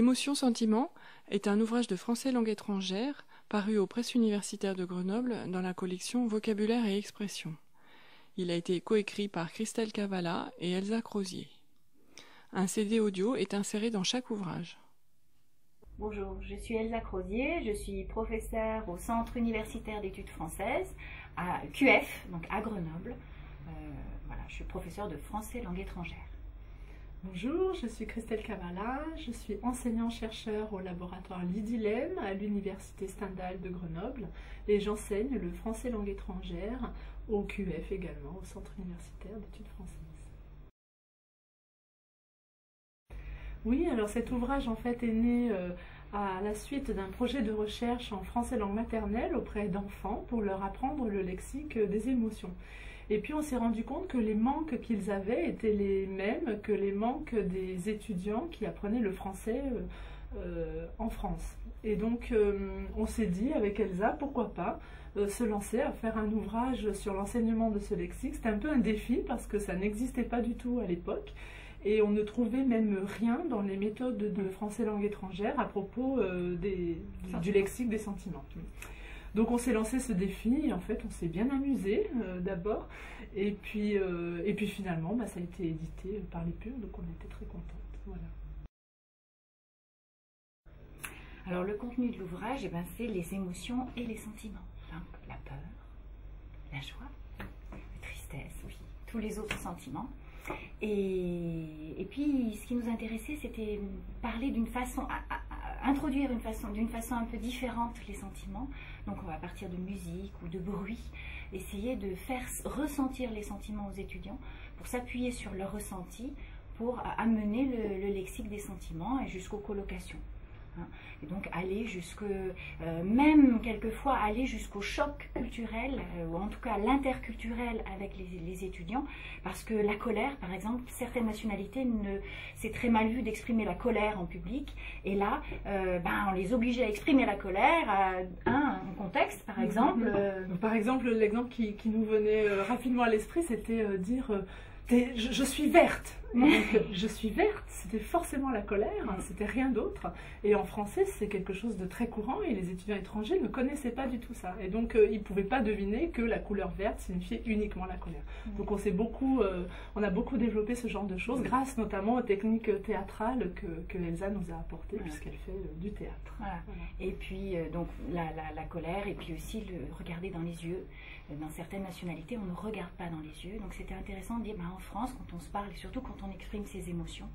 Émotions, sentiments est un ouvrage de français langue étrangère paru aux presses universitaires de Grenoble dans la collection Vocabulaire et expression. Il a été coécrit par Christelle Cavalla et Elsa Crozier. Un CD audio est inséré dans chaque ouvrage. Bonjour, je suis Elsa Crozier, je suis professeure au Centre universitaire d'études françaises à QF, donc à Grenoble. Voilà, je suis professeure de français langue étrangère. Bonjour, je suis Christelle Cavalla, je suis enseignant-chercheur au laboratoire Lidilem à l'université Stendhal de Grenoble et j'enseigne le français langue étrangère au QF également, au Centre universitaire d'études françaises. Oui, alors cet ouvrage en fait est né à la suite d'un projet de recherche en français langue maternelle auprès d'enfants pour leur apprendre le lexique des émotions. Et puis on s'est rendu compte que les manques qu'ils avaient étaient les mêmes que les manques des étudiants qui apprenaient le français en France. Et donc on s'est dit avec Elsa, pourquoi pas se lancer à faire un ouvrage sur l'enseignement de ce lexique. C'était un peu un défi parce que ça n'existait pas du tout à l'époque. Et on ne trouvait même rien dans les méthodes de français langue étrangère à propos du lexique des sentiments. Donc on s'est lancé ce défi et en fait on s'est bien amusé d'abord et puis finalement ça a été édité par l'Épure, donc on était très contente. Voilà. Alors le contenu de l'ouvrage, c'est les émotions et les sentiments. Donc la peur, la joie, la tristesse, oui, tous les autres sentiments. Et puis ce qui nous intéressait, c'était parler d'une façon, introduire d'une façon un peu différente les sentiments. Donc on va partir de musique ou de bruit, essayer de faire ressentir les sentiments aux étudiants pour s'appuyer sur leur ressenti pour amener le lexique des sentiments et jusqu'aux collocations. Et donc aller même quelquefois aller jusqu'au choc culturel, ou en tout cas l'interculturel avec les étudiants, parce que la colère, par exemple, certaines nationalités, c'est très mal vu d'exprimer la colère en public, et là, on les obligeait à exprimer la colère, un contexte, par exemple. Par exemple, l'exemple qui nous venait rapidement à l'esprit, c'était dire je suis verte. Donc, je suis verte, c'était forcément la colère, c'était rien d'autre. Et en français, c'est quelque chose de très courant et les étudiants étrangers ne connaissaient pas du tout ça. Et donc, ils ne pouvaient pas deviner que la couleur verte signifiait uniquement la colère. Donc, on a beaucoup développé ce genre de choses, grâce notamment aux techniques théâtrales que Elsa nous a apportées, puisqu'elle fait du théâtre. Voilà. Voilà. Et puis, donc, la colère, et puis aussi le regarder dans les yeux. Dans certaines nationalités, on ne regarde pas dans les yeux. Donc, c'était intéressant de dire, en France, quand on se parle, et surtout quand on exprime ses émotions,